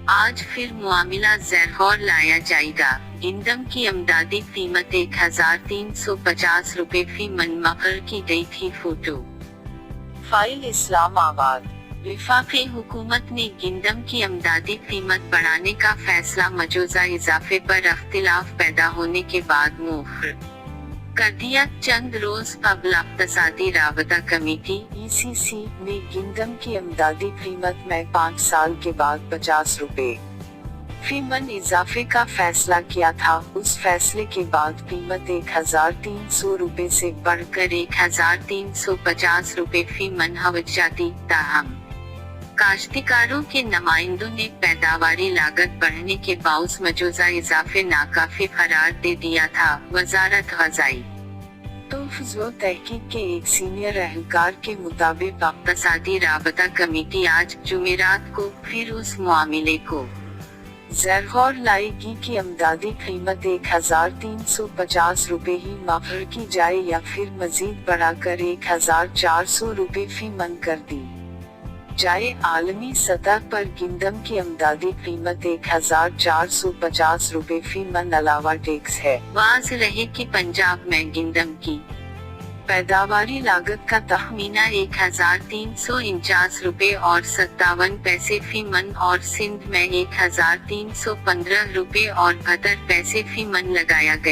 आज फिर मुआमिला ज़ैर लाया जाएगा। गिंदम की इमदादी कीमत 1350 रुपए फी मन मुकर्रर की गई थी। Photo file Islamabad. वफाकी हुकूमत ने गिंदम की इमदादी कीमत बढ़ाने का फैसला मौजूदा इजाफे पर अख्तिलाफ पैदा होने के बाद मुखर कर दिया। चंद रोज कबल इक्तिसादी राबता कमेटी (ECC) ने गिंदम की इमदादी कीमत में 5 साल के बाद 50 रुपए फी मन इजाफे का फैसला किया था। उस फैसले के बाद कीमत 1300 रुपए से बढ़कर 1350 रुपए फी मन हो जाती। ताहम काश्तकारों के नुमाइंदों ने पैदावारी लागत बढ़ने के बावजूद मौजूदा इजाफे नाकाफी करार दे दिया था। वजारत ग़ज़ाई तहफ़्फ़ुज़ व तहक़ीक़ के एक सीनियर एहलकार के मुताबिक इक़्तिसादी राबता कमेटी आज जुमेरात को फिर उस मामले को ज़ैर लाएगी कि इमदादी कीमत 1350 रुपए ही मुकर्रर की जाए या फिर मजीद बढ़ाकर 1400 रुपए फी मन कर दी जाए। आलमी सतह पर गिंदम की इमदादी कीमत 1450 रुपए फी मन अलावा टैक्स है। वाज़ रहे कि पंजाब में गिंदम की पैदावारी लागत का तखमीना 1349 रुपए और 57 पैसे फी मन और सिंध में 1315 रुपए और 72 पैसे फी मन लगाया गया।